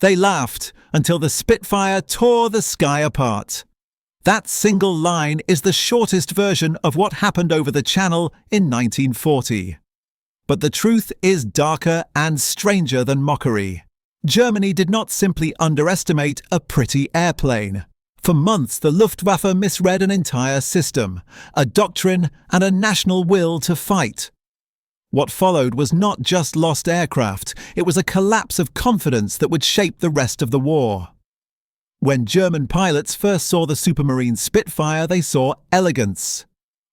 They laughed until the Spitfire tore the sky apart. That single line is the shortest version of what happened over the Channel in 1940. But the truth is darker and stranger than mockery. Germany did not simply underestimate a pretty airplane. For months, the Luftwaffe misread an entire system, a doctrine, and a national will to fight. What followed was not just lost aircraft, it was a collapse of confidence that would shape the rest of the war. When German pilots first saw the Supermarine Spitfire, they saw elegance.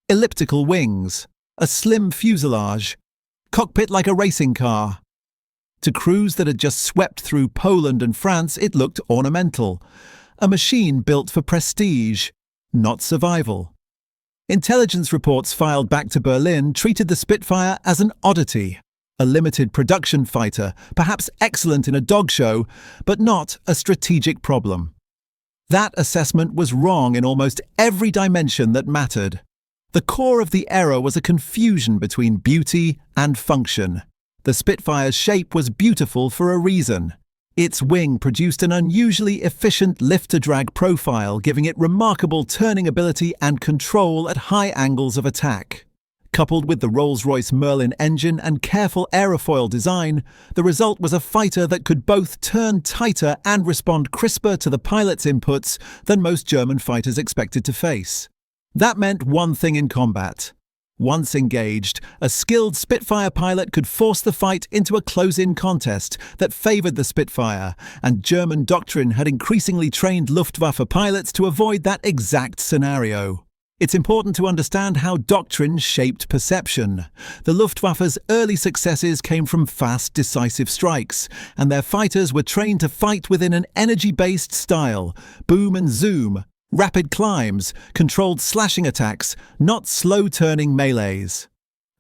Elliptical wings, a slim fuselage, cockpit like a racing car. To crews that had just swept through Poland and France, it looked ornamental. A machine built for prestige, not survival. Intelligence reports filed back to Berlin treated the Spitfire as an oddity, a limited production fighter, perhaps excellent in a dog show, but not a strategic problem. That assessment was wrong in almost every dimension that mattered. The core of the error was a confusion between beauty and function. The Spitfire's shape was beautiful for a reason. Its wing produced an unusually efficient lift-to-drag profile, giving it remarkable turning ability and control at high angles of attack. Coupled with the Rolls-Royce Merlin engine and careful aerofoil design, the result was a fighter that could both turn tighter and respond crisper to the pilot's inputs than most German fighters expected to face. That meant one thing in combat. Once engaged, a skilled Spitfire pilot could force the fight into a close-in contest that favored the Spitfire, and German doctrine had increasingly trained Luftwaffe pilots to avoid that exact scenario. It's important to understand how doctrine shaped perception. The Luftwaffe's early successes came from fast, decisive strikes, and their fighters were trained to fight within an energy-based style, boom and zoom, rapid climbs, controlled slashing attacks, not slow-turning melees.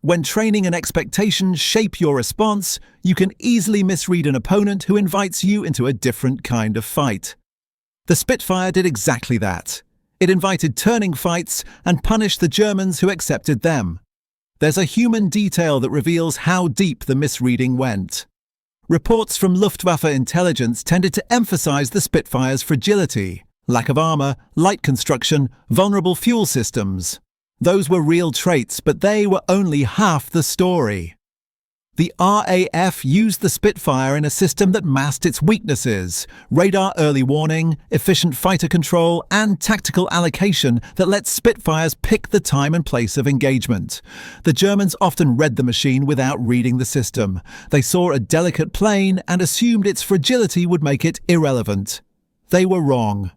When training and expectations shape your response, you can easily misread an opponent who invites you into a different kind of fight. The Spitfire did exactly that. It invited turning fights and punished the Germans who accepted them. There's a human detail that reveals how deep the misreading went. Reports from Luftwaffe intelligence tended to emphasize the Spitfire's fragility. Lack of armor, light construction, vulnerable fuel systems. Those were real traits, but they were only half the story. The RAF used the Spitfire in a system that masked its weaknesses: radar early warning, efficient fighter control, and tactical allocation that lets Spitfires pick the time and place of engagement. The Germans often read the machine without reading the system. They saw a delicate plane and assumed its fragility would make it irrelevant. They were wrong.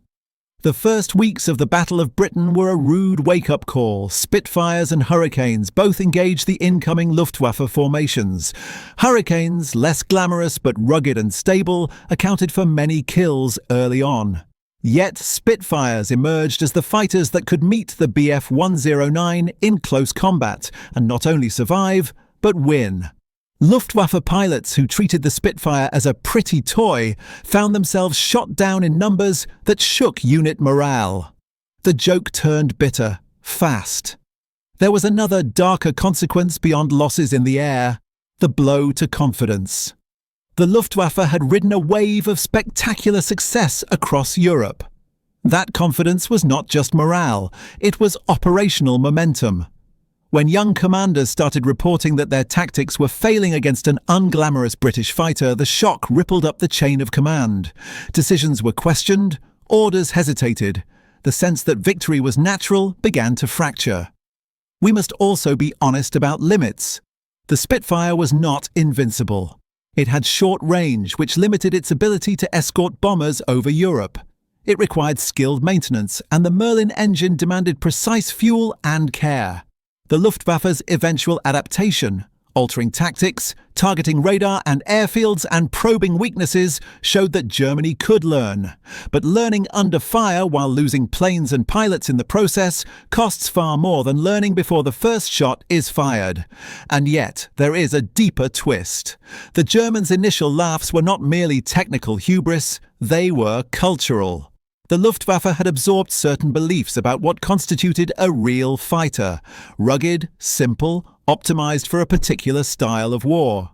The first weeks of the Battle of Britain were a rude wake-up call. Spitfires and Hurricanes both engaged the incoming Luftwaffe formations. Hurricanes, less glamorous but rugged and stable, accounted for many kills early on. Yet Spitfires emerged as the fighters that could meet the Bf 109 in close combat and not only survive, but win. Luftwaffe pilots who treated the Spitfire as a pretty toy found themselves shot down in numbers that shook unit morale. The joke turned bitter, fast. There was another darker consequence beyond losses in the air: the blow to confidence. The Luftwaffe had ridden a wave of spectacular success across Europe. That confidence was not just morale, it was operational momentum. When young commanders started reporting that their tactics were failing against an unglamorous British fighter, the shock rippled up the chain of command. Decisions were questioned, orders hesitated. The sense that victory was natural began to fracture. We must also be honest about limits. The Spitfire was not invincible. It had short range, which limited its ability to escort bombers over Europe. It required skilled maintenance, and the Merlin engine demanded precise fuel and care. The Luftwaffe's eventual adaptation, altering tactics, targeting radar and airfields, and probing weaknesses, showed that Germany could learn. But learning under fire while losing planes and pilots in the process costs far more than learning before the first shot is fired. And yet, there is a deeper twist. The Germans' initial laughs were not merely technical hubris, they were cultural. The Luftwaffe had absorbed certain beliefs about what constituted a real fighter: rugged, simple, optimized for a particular style of war.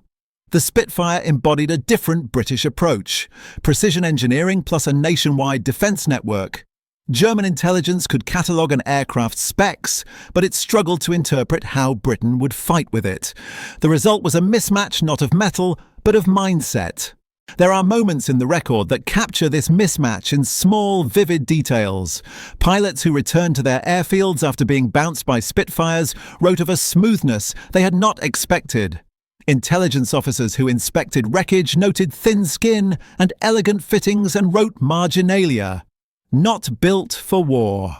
The Spitfire embodied a different British approach: precision engineering plus a nationwide defence network. German intelligence could catalogue an aircraft's specs, but it struggled to interpret how Britain would fight with it. The result was a mismatch not of metal, but of mindset. There are moments in the record that capture this mismatch in small, vivid details. Pilots who returned to their airfields after being bounced by Spitfires wrote of a smoothness they had not expected. Intelligence officers who inspected wreckage noted thin skin and elegant fittings and wrote marginalia. Not built for war.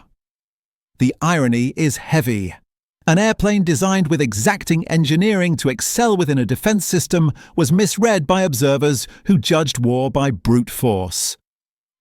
The irony is heavy. An airplane designed with exacting engineering to excel within a defence system was misread by observers who judged war by brute force.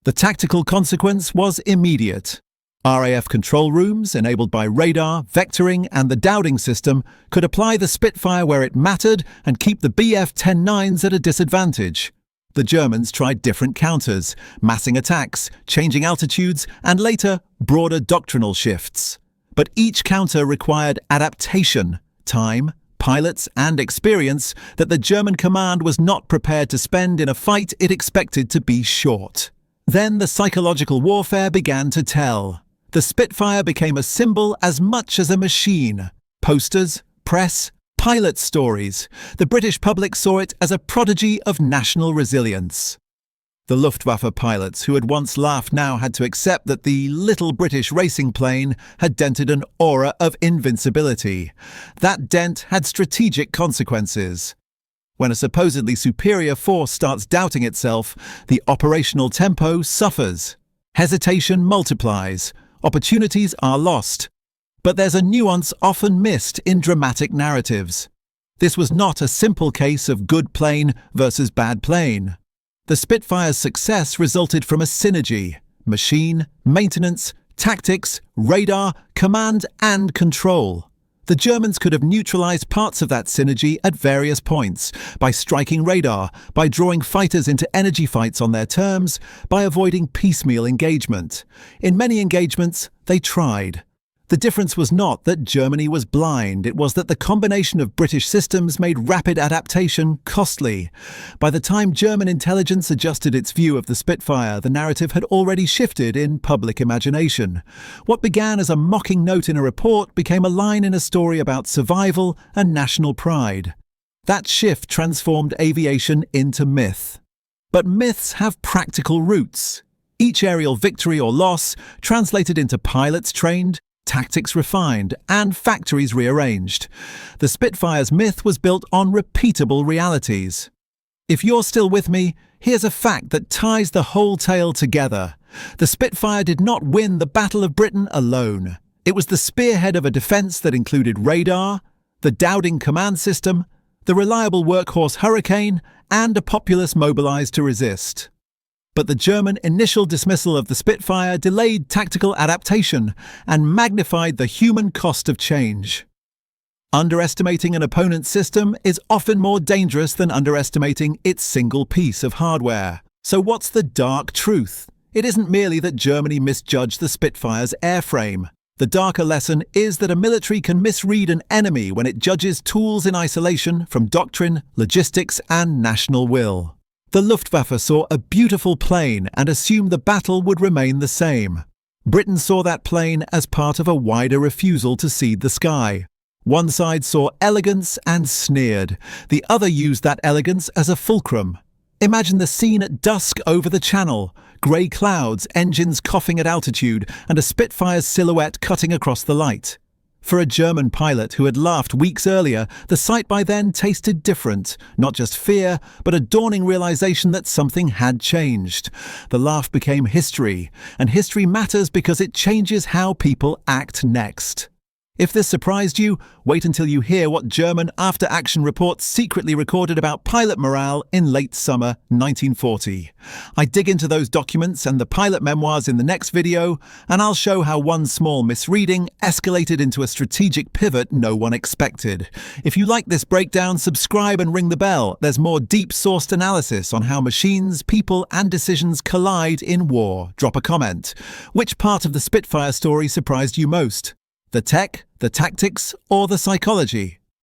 The tactical consequence was immediate. RAF control rooms, enabled by radar, vectoring and the Dowding system, could apply the Spitfire where it mattered and keep the Bf-10-9s at a disadvantage. The Germans tried different counters, massing attacks, changing altitudes, and later, broader doctrinal shifts. But each counter required adaptation, time, pilots, and experience that the German command was not prepared to spend in a fight it expected to be short. Then the psychological warfare began to tell. The Spitfire became a symbol as much as a machine. Posters, press, pilot stories. The British public saw it as a prodigy of national resilience. The Luftwaffe pilots who had once laughed now had to accept that the little British racing plane had dented an aura of invincibility. That dent had strategic consequences. When a supposedly superior force starts doubting itself, the operational tempo suffers. Hesitation multiplies. Opportunities are lost. But there's a nuance often missed in dramatic narratives. This was not a simple case of good plane versus bad plane. The Spitfire's success resulted from a synergy: machine, maintenance, tactics, radar, command and control. The Germans could have neutralized parts of that synergy at various points, by striking radar, by drawing fighters into energy fights on their terms, by avoiding piecemeal engagement. In many engagements, they tried. The difference was not that Germany was blind, it was that the combination of British systems made rapid adaptation costly. By the time German intelligence adjusted its view of the Spitfire, the narrative had already shifted in public imagination. What began as a mocking note in a report became a line in a story about survival and national pride. That shift transformed aviation into myth. But myths have practical roots. Each aerial victory or loss translated into pilots trained, tactics refined, and factories rearranged. The Spitfire's myth was built on repeatable realities. If you're still with me, here's a fact that ties the whole tale together. The Spitfire did not win the Battle of Britain alone. It was the spearhead of a defence that included radar, the Dowding command system, the reliable workhorse Hurricane, and a populace mobilised to resist. But the German initial dismissal of the Spitfire delayed tactical adaptation and magnified the human cost of change. Underestimating an opponent's system is often more dangerous than underestimating its single piece of hardware. So what's the dark truth? It isn't merely that Germany misjudged the Spitfire's airframe. The darker lesson is that a military can misread an enemy when it judges tools in isolation from doctrine, logistics, and national will. The Luftwaffe saw a beautiful plane and assumed the battle would remain the same. Britain saw that plane as part of a wider refusal to cede the sky. One side saw elegance and sneered. The other used that elegance as a fulcrum. Imagine the scene at dusk over the Channel. Grey clouds, engines coughing at altitude, and a Spitfire's silhouette cutting across the light. For a German pilot who had laughed weeks earlier, the sight by then tasted different. Not just fear, but a dawning realization that something had changed. The laugh became history, and history matters because it changes how people act next. If this surprised you, wait until you hear what German after-action reports secretly recorded about pilot morale in late summer 1940. I dig into those documents and the pilot memoirs in the next video, and I'll show how one small misreading escalated into a strategic pivot no one expected. If you like this breakdown, subscribe and ring the bell. There's more deep-sourced analysis on how machines, people, and decisions collide in war. Drop a comment. Which part of the Spitfire story surprised you most? The tech, the tactics, or the psychology?